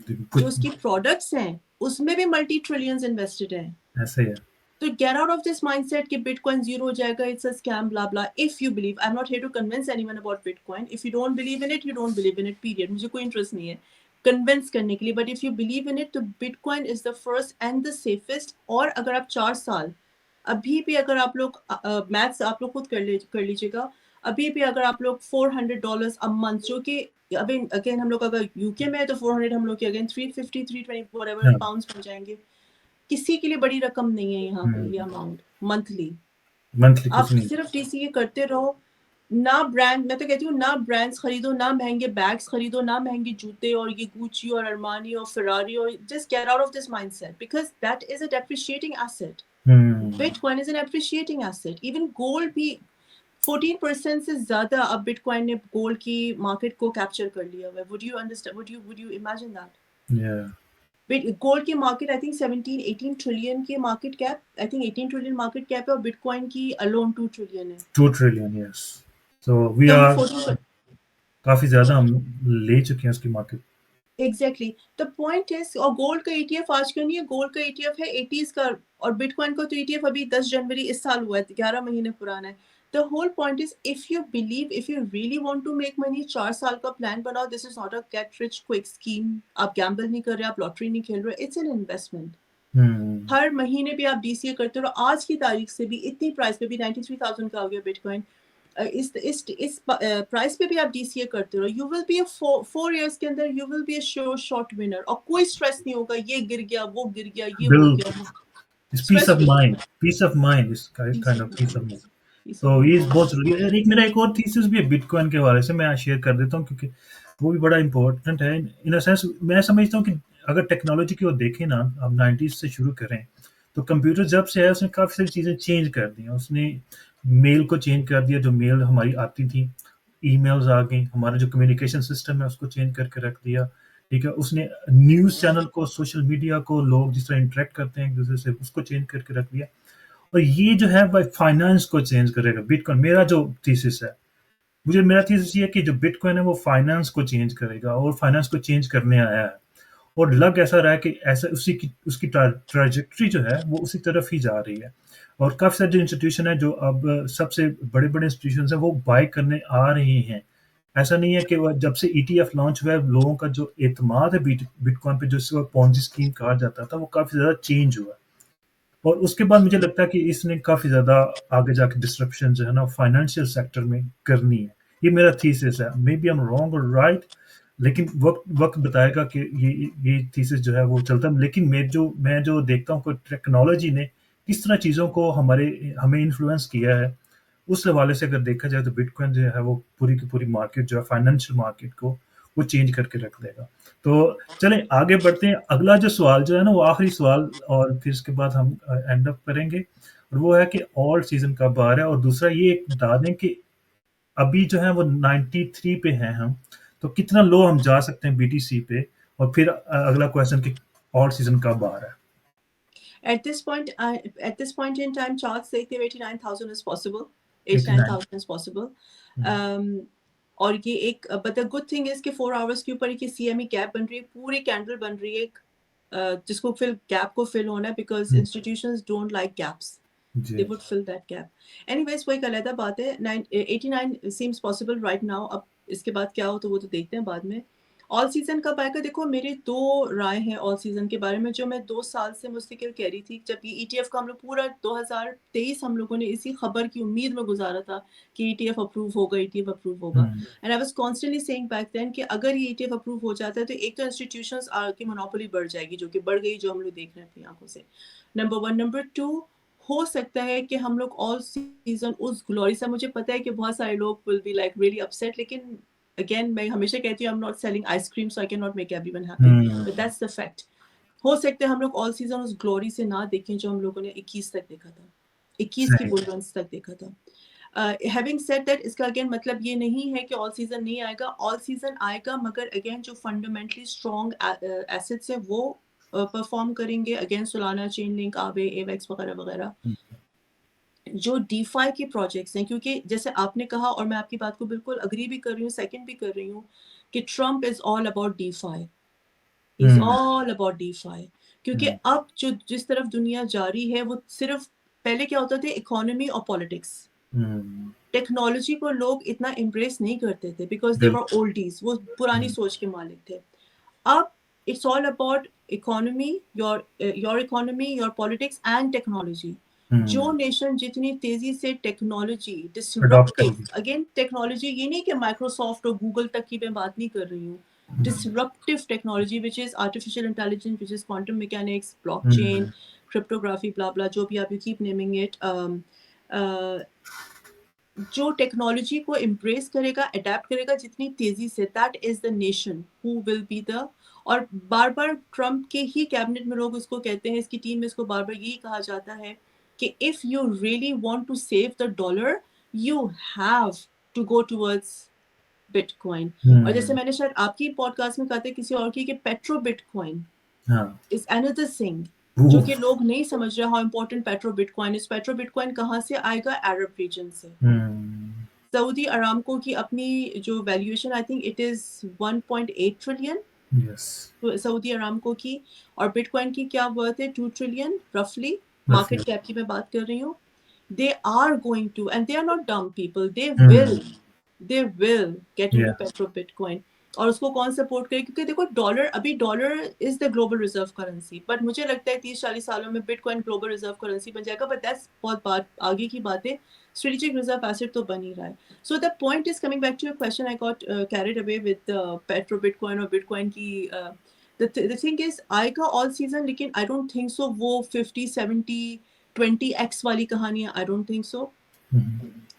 जो कुछ उसकी प्रोडक्ट्स हैं उसमें भी मल्टी ट्रिलियंस इन्वेस्टेड हैं। ऐसे ही है। तो get out of this mindset कि बिटकॉइन जीरो हो जाएगा, it's a scam, blah blah. If you believe, I am not here to convince anyone about bitcoin. If you don't believe in it, you don't believe in it, period. मुझे कोई interest नहीं है convince करने के लिए, but if you believe in it, तो bitcoin is the first and the safest. और अगर आप 4 साल, अभी भी अगर आप लोग मैथ्स आप लोग खुद कर लीजिएगा, अभी भी अगर आप लोग $400 अ मंथ, जो कि अभी अगेन हम लोग अगर यूके में है तो 400 हम लोग के अगेन 350 320 व्हाटएवर हाँ, पाउंड्स बन जाएंगे। किसी के लिए बड़ी रकम नहीं है यहाँ पे ये हम्म, अमाउंट मंथली। मंथली आप कुछ नहीं। सिर्फ डीसीए करते रहो। ना ब्रांड, मैं तो कहती हूँ ना ब्रांड्स खरीदो, ना महंगे बैग्स खरीदो, ना महंगे जूते और ये गुची और अरमानी और फरारी, और just get out of this mindset because that is a depreciating asset. Hmm, bitcoin is an appreciating asset. Even gold भी 14% से ज्यादा अब बिटकॉइन ने गोल्ड की मार्केट को कैप्चर कर लिया हुआ है। Would you understand, would you imagine that? या गोल्ड की मार्केट आई थिंक 17-18 ट्रिलियन की market cap, I think 18 trillion market cap है, और बिटकॉइन की अलोन 2 ट्रिलियन है। 2 ट्रिलियन, यस। सो वी तो हम लोग आर 14, काफी ज्यादा हम ले चुके हैं उसकी market. Exactly the point is. और गोल्ड का ईटीएफ आज क्यों नहीं है? गोल्ड का ईटीएफ है 80s का, और बिटकॉइन का तो ईटीएफ अभी 10 जनवरी इस साल हुआ है, 11 महीने पुराना है। The whole point is, if you believe, if you really want to make money, 4 साल का प्लान बनाओ। This is not a get rich quick scheme. आप गैम्बल नहीं कर रहे, आप लॉटरी नहीं खेल रहे, इट्स एन इन्वेस्टमेंट। हम्म, हर महीने भी आप डीसीए करते रहो। आज की तारीख से भी इतनी प्राइस पे भी 93,000 का हो गया बिटकॉइन। इस प्राइस पे भी आप डीसीए करते रहो, you will be a 4 years के अंदर you will be a sure short winner. और कोई स्ट्रेस नहीं होगा, ये गिर गया, वो गिर गया, ये हो गया, बिल्कुल। वो is peace stress of free. Mind, peace of mind, is peace kind of of peace of mind, mind. Peace of तो ये माइंड। बहुत ज़रूरी है। और एक मेरा एक और थीसिस भी है बिटकॉइन के बारे से, मैं शेयर कर देता हूँ क्योंकि वो भी बड़ा इम्पोर्टेंट है। इन अ सेंस मैं समझता हूँ कि अगर टेक्नोलॉजी की ओर देखें ना, अब 90s से शुरू करें, तो कंप्यूटर जब से है उसने काफ़ी सारी चीज़ें चेंज कर दी हैं। उसने मेल को चेंज कर दिया, जो मेल हमारी आती थी, ईमेल्स आ गई, हमारा जो कम्युनिकेशन सिस्टम है उसको चेंज करके रख दिया। ठीक है, उसने न्यूज़ चैनल को, सोशल मीडिया को, लोग जिस तरह इंटरेक्ट करते हैं एक दूसरे से, उसको चेंज करके रख दिया। और ये जो है भाई फाइनेंस को चेंज करेगा बिटकॉइन। मेरा जो थीसिस है, मुझे मेरा थीसिस ये है कि जो बिटकॉइन है वो फाइनेंस को चेंज करेगा, और फाइनेंस को चेंज करने आया है। और लग ऐसा रहा है कि ऐसा उसी की उसकी ट्रैजेक्टरी जो है वो उसी तरफ ही जा रही है। और काफ़ी सारे जो इंस्टीट्यूशन है, जो अब सबसे बड़े-बड़े इंस्टीट्यूशंस हैं, वो बाय करने आ रहे हैं। ऐसा नहीं है कि वो जब से ईटीएफ लॉन्च हुआ है, लोगों का जो एतमाद है बिटकॉइन पे, जिसको पोंजी स्कीम कहा जाता था, वो काफ़ी ज़्यादा चेंज हुआ है। और उसके बाद मुझे लगता है कि इसने काफ़ी ज़्यादा आगे जाके डिसरप्शन जो है ना फाइनेंशियल सेक्टर में करनी है। ये मेरा थीसिस है। Maybe I am wrong और राइट, लेकिन वक़्त वक़्त बताएगा कि ये थीसिस जो है वो चलता है। लेकिन मैं जो देखता हूँ कि टेक्नोलॉजी ने किस तरह चीज़ों को हमें इन्फ्लुएंस किया है, उस हवाले से अगर देखा जाए तो बिटकॉइन जो है वो पूरी की पूरी मार्केट जो है, फाइनेंशियल मार्केट को वो चेंज करके रख देगा। तो चलें आगे बढ़ते हैं। अगला जो सवाल जो है ना वो आखिरी सवाल, और फिर इसके बाद हम एंड अप करेंगे। और वो है कि ऑल सीज़न कब आ रहा है? और दूसरा ये बता दें कि अभी जो है वो 93 पे हैं हम, तो कितना लो हम जा सकते हैं बीटीसी पे? और फिर अगला क्वेश्चन कि ऑल सीज़न कब आ रहा है? At this point in time, charts देखते हुए 89,000 is possible, 89। 89,000 is possible. um, और ये एक, but the good thing is कि 4 hours के ऊपर एक CME गैप बन रही है, पूरी कैंडल बन रही है एक, जिसको फिल गैप को फिल होना है, because hmm, institutions don't like gaps. They ji. would fill that gap. Anyways, वो एक अलग बात है। 89 seems possible right now. अब इसके बाद क्या हो तो वो तो देखते हैं बाद में। ऑल सीजन कब आएगा? देखो मेरे दो राय हैं ऑल सीजन के बारे में, जो मैं 2 साल से मुस्तकिल कह रही थी। जब ये ईटीएफ का हम लोग पूरा 2023 हम लोगों ने इसी खबर की उम्मीद में गुजारा था कि ईटीएफ अप्रूव होगा, ईटीएफ अप्रूव होगा। हुँ, and I was constantly saying back then कि अगर ये ईटीएफ अप्रूव हो जाता है तो एक तो इंस्टीट्यूशंस की मोनोपोली बढ़ जाएगी, जो कि बढ़ गई, जो हम लोग देख रहे हैं अपनी आंखों से। Number one. नंबर टू, हो सकता है कि हम लोग ऑल सीजन उस ग्लोरी से, मुझे पता है कि बहुत सारे लोग will be like really upset, लेकिन again मैं हमेशा कहती हूँ I'm not selling ice cream so I cannot make everyone happy, but that's the fact. हो सकता है हम लोग ऑल सीजन उस ग्लोरी से ना देखें जो हम लोगों ने 21 तक देखा था, 21 की बुल रन्स तक देखा था. हैविंग सेड दैट, इसका अगेन मतलब ये नहीं है कि ऑल सीजन नहीं आएगा, ऑल सीजन आएगा, मगर अगेन जो फंडामेंटली स्ट्रॉन्ग एसेट्स है वो परफॉर्म करेंगे. अगेन सोलाना, चेन लिंक, आवे, एवेक्स वगैरह वगैरह. जो डीफाई के प्रोजेक्ट्स हैं, क्योंकि जैसे आपने कहा और मैं आपकी बात को बिल्कुल अग्री भी कर रही हूँ, सेकंड भी कर रही हूँ, कि Trump is all about DeFi, is all about DeFi. क्योंकि अब जो जिस तरफ दुनिया जा रही है वो सिर्फ, पहले क्या होता था, इकोनॉमी और पॉलिटिक्स. टेक्नोलॉजी को लोग इतना एम्ब्रेस नहीं करते थे बिकॉज दे वर ओल्डीज, वो पुरानी सोच के मालिक थे. अब it's all about economy, your economy, your politics and technology. जो नेशन जितनी तेजी से टेक्नोलॉजी डिसरप्टिव, अगेन टेक्नोलॉजी ये नहीं कि माइक्रोसॉफ्ट और गूगल तक की मैं बात नहीं कर रही हूँ, disruptive technology which is artificial intelligence, which is quantum mechanics, blockchain, cryptography, blah blah, जो भी आप, you keep naming it. जो टेक्नोलॉजी को embrace करेगा, अडेप्ट करेगा जितनी तेजी से, that is the nation who will be the. और बार बार ट्रम्प के ही कैबिनेट में लोग उसको कहते हैं, इसकी टीम में इसको बार बार यही कहा जाता है कि if you really want to save the dollar, you have to go towards bitcoin. और जैसे मैंने शायद आपकी पॉडकास्ट में कहा था, किसी और की, कि petro bitcoin is another thing जो कि लोग नहीं समझ रहे, how important petro bitcoin is. Petro bitcoin कहाँ से आएगा? अरब रीजन से. सऊदी अरामको की अपनी जो valuation, I think it is 1.8 trillion Saudi Aramco की, और बिटकॉइन की क्या वर्थ है? 2 ट्रिलियन रफली. मार्केट कैप की मैं बात कर रही हूँ. They are going to, and they are not dumb people, they will get into petro bitcoin. और उसको कौन सपोर्ट करे? क्योंकि देखो डॉलर, अभी dollar is the global reserve currency, but मुझे लगता है 30-40 सालों में बिटकॉइन ग्लोबल रिजर्व करेंसी बन जाएगा. बट दैट्स बहुत बात आगे की बात है. स्ट्रेटेजिक रिजर्व एसेट तो बन ही रहा है. So the point is, coming back to your question, I got carried away with petro bitcoin और बिटकॉइन की. द थिंग इज, आएगा ऑल सीजन, लेकिन आई डोंट थिंक सो वो 50-70-20x वाली कहानियां, I don't think so.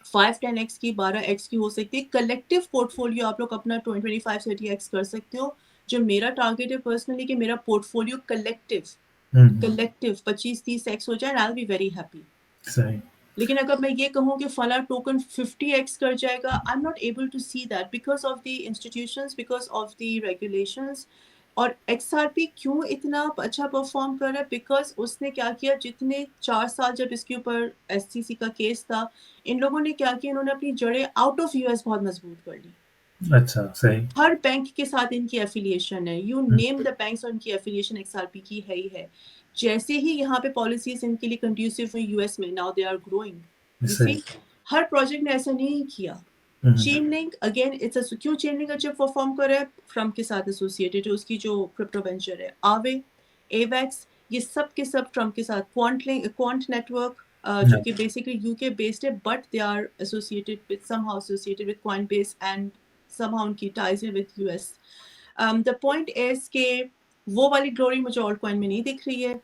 5-10x की, 12x की हो सकती है. कलेक्टिव पोर्टफोलियो आप लोग अपना 25-30x कर सकते हो. जो मेरा टारगेट है पर्सनली, कि मेरा पोर्टफोलियो कलेक्टिव 25-30x हो जाए, I will be very happy. सही. लेकिन अगर मैं ये कहूँ कि फला टोकन 50x कर जाएगा, I am not able to see that because of the institutions, because of the regulations. और XRP क्यों इतना अच्छा परफॉर्म कर रहा है? बिकॉज उसने क्या किया, जितने 4 साल जब इसके ऊपर SEC का केस था, इन लोगों ने क्या किया, इन्होंने अपनी जड़ें आउट ऑफ US बहुत मजबूत कर ली. अच्छा, सही. हर बैंक के साथ इनकी एफिलिएशन है. यू नेम द बैंक्स, और इनकी एफिलिएशन XRP की है ही है. जैसे ही यहाँ पे पॉलिसीज इनके लिए कंड्यूसिव हुई US में, नाउ दे आर ग्रोइंग. हर प्रोजेक्ट ने ऐसा नहीं किया. चेन लिंक, अगेन इट्स क्यों चेन लिंक अच्छा परफॉर्म कर रहा है? ट्रम्प के साथ एसोसिएटेड, उसकी जो क्रिप्टो वेंचर है. आवे, एवेक्स, ये सब के सब ट्रम्प के साथ. क्वांट नेटवर्क, जो कि बेसिकली यूके बेस्ड है, but they are associated with, somehow associated with Coinbase, and somehow उनकी टाइज है with US. The point is के वो वाली ग्लोरी मुझे ऑल्ट कॉइन में नहीं दिख रही है.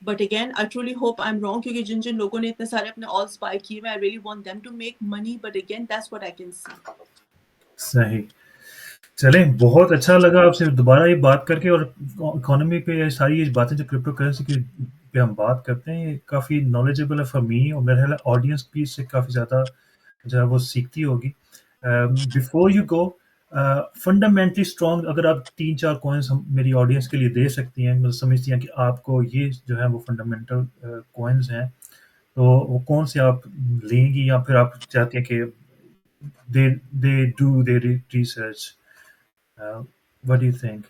But again I truly hope I am wrong, क्योंकि जिन जिन लोगों ने इतने सारे अपने ऑल स्पाई किए, I really want them to make money, but again that's what I can see. सही. चलें, बहुत अच्छा लगा आपसे दोबारा ये बात करके, और इकोनॉमी पे सारी ये बातें जो क्रिप्टो करेंसी की पे हम बात करते हैं, ये काफ़ी नॉलेजेबल है फॉर मी, और मेरे ख्याल ऑडियंस भी इससे काफ़ी ज़्यादा जो है वो सीखती होगी. Before you go, fundamentally strong अगर आप 3-4 कॉइन्स हम मेरी ऑडियंस के लिए दे सकती हैं, मतलब समझती हैं कि आपको ये जो है वो फंडामेंटल कॉइन्स हैं, तो वो कौन से आप लेंगी, या फिर आप चाहती हैं कि they do their research? What do you think?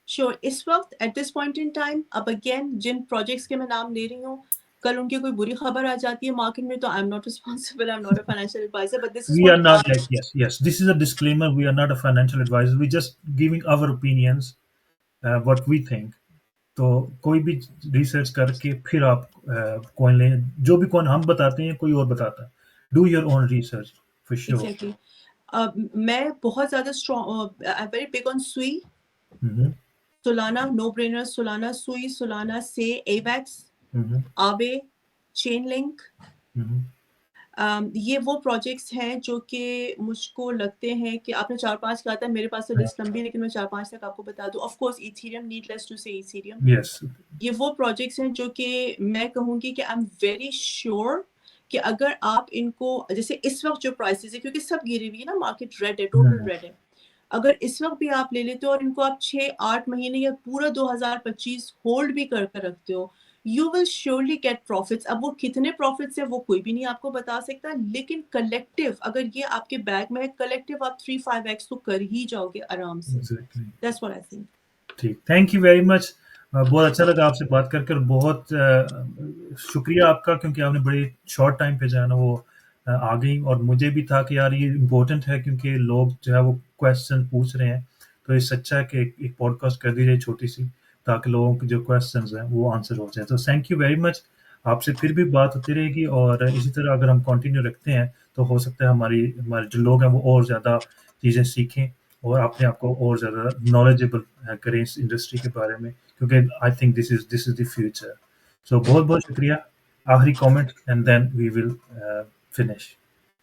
Sure. इस वक्त at this point in time, अब again जिन projects के मैं नाम ले रही हूँ, कल उनकी कोई बुरी खबर आ जाती है मार्केट में, तो I'm not responsible, I'm not a financial advisor, but this is we are not like, yes, this is a disclaimer, we are not a financial advisor, we just giving our opinions, what we think. तो कोई भी research करके फिर आप coin लें, जो भी coin हम बताते हैं कोई और बताता है. Do your own research for sure. Exactly. मैं बहुत ज़्यादा strong, I am very big on सुई, सोलाना, नो ब्रेनर, सोलाना, सुई, सोलाना से, एवेक्स, आवे, चेन लिंक, ये वो प्रोजेक्ट्स हैं जो कि मुझको लगते हैं कि आपने 4-5 कहा था, मेरे पास तो लिस्ट लंबी है, लेकिन मैं 4-5 तक आपको बता दूँ। Of course Ethereum, needless to say Ethereum. Yes. ये वो प्रोजेक्ट्स हैं जो कि मैं कहूँगी कि आई एम वेरी श्योर कि अगर आप इनको, जैसे इस वक़्त जो प्राइसेज़ है, क्योंकि सब गिरी हुई है ना, मार्केट रेड है, टोटल रेड है। अगर इस वक़्त भी आप ले लेते हो और इनको आप 6-8 महीने या पूरा 2025 होल्ड भी करके रखते हो, you will surely gate profits. अब वो कितने प्रॉफिट्स है वो कोई भी नहीं आपको बता सकता, लेकिन कलेक्टिव अगर ये आपके बैग में है, कलेक्टिव आप 3-5x तो कर ही जाओगे आराम से। Exactly. That's what I think. ठीक, थैंक यू वेरी मच। बहुत अच्छा लगा आपसे बात कर कर। बहुत शुक्रिया आपका, क्योंकि आपने बड़ी शॉर्ट टाइम पे जो है ना वो आ गई, और मुझे भी था कि यार ये इम्पोर्टेंट है, क्योंकि लोग जो है वो क्वेश्चन पूछ रहे हैं, तो इससे अच्छा है कि एक पॉडकास्ट कर दी जाए छोटी सी, ताकि लोगों के जो क्वेश्चंस हैं वो आंसर हो जाए। तो थैंक यू वेरी मच। आपसे फिर भी बात होती रहेगी, और इसी तरह अगर हम कंटिन्यू रखते हैं तो हो सकता है हमारे जो लोग हैं वो और ज़्यादा चीज़ें सीखें और अपने आप को और ज़्यादा नॉलेजेबल करें इस इंडस्ट्री के बारे में, क्योंकि I think this is the future. So बहुत-बहुत शुक्रिया। आखिरी comment and then we will finish.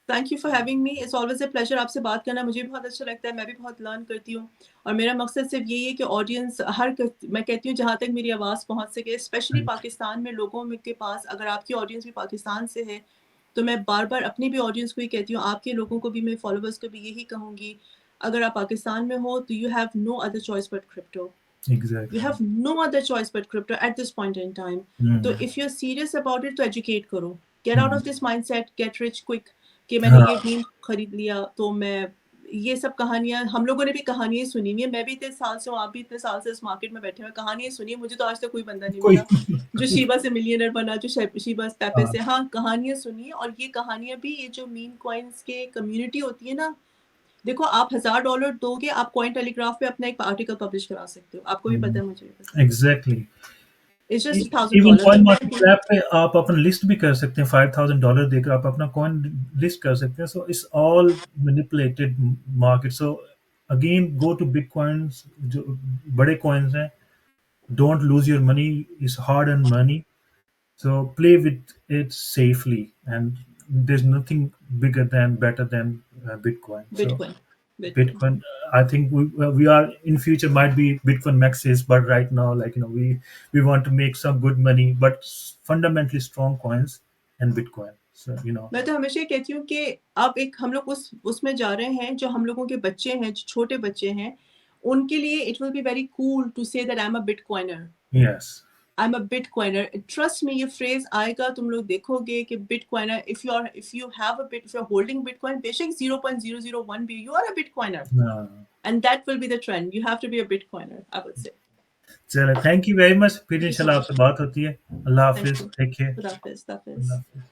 Thank you for having me. It's always a pleasure आपसे बात करना, मुझे भी बहुत अच्छा लगता है, मैं भी बहुत लर्न करती हूँ। और मेरा मकसद सिर्फ यही है कि ऑडियंस मैं कहती हूँ जहाँ तक मेरी आवाज़ पहुँच सके, स्पेशली पाकिस्तान में लोगों के पास, अगर आपकी ऑडियंस भी पाकिस्तान से है, तो मैं बार-बार अपनी भी ऑडियंस को ही कहती हूँ, आपके लोगों को भी, मेरे फॉलोवर्स को भी यही कहूँगी, अगर आप पाकिस्तान में हो तो you have no other choice but crypto. Exactly. You have no other choice but crypto at this point in time. तो if you're serious about it तो educate करो, get out of this mindset, get rich quick कि मैंने ये meme खरीद लिया तो मैं, ये सब कहानियां हम लोगों ने भी कहानियां सुनी हुई है। मैं भी इतने साल से हूँ, आप भी इतने साल से इस मार्केट में बैठे हुए, कहानियां सुनी है। मुझे तो आज तक कोई बंदा नहीं कोई मिला जो शीबा से मिलियनर बना, जो शीबा पेपे हाँ, से। हाँ, कहानियां सुनी है, और ये कहानियां भी, ये जो मीम कॉइन्स के कम्युनिटी होती है ना, देखो आप $1000 दोगे, आप कॉइन टेलीग्राफ पे अपना एक आर्टिकल पब्लिश करा सकते हो। आपको भी पता है, मुझे भी पता है। Exactly. It's just even $1000। Coin तो मैं मार्केट ऐप पे आप अपना लिस्ट भी कर सकते हैं। $5000 देकर आप अपना कॉइन लिस्ट कर सकते हैं। So it's all manipulated market. So again go to big coins, जो बड़े कॉइन्स हैं। Don't lose your money, it's hard earned money. So play with it safely, and there's nothing bigger than better than Bitcoin. So bitcoin, bitcoin. Bitcoin, I think we are in future might be Bitcoin maxis, but right now, like we want to make some good money, but fundamentally strong coins and Bitcoin. So मैं तो हमेशा ये कहती हूँ कि आप एक, हम लोग उसमें जा रहे हैं, जो हम लोगों के बच्चे हैं, जो छोटे बच्चे हैं, उनके लिए it will be very cool to say that I am a bitcoiner. yes, I am a bitcoiner, trust me, ये फ्रेज आएगा, तुम लोग देखोगे कि bitcoiner, if you have a bit, if you are holding bitcoin, बेशक 0.001 भी, you are a bitcoiner, uh, and that will be the trend. You have to be a bitcoiner, I would say. चलो, thank you very much। फिर thank you so इंशाल्लाह much. आपसे बात होती है। अल्लाह थैंक हाफिज, यू। Take care. खुदा हाफिज, खुदा अल्लाह हाफिज। हाफिज।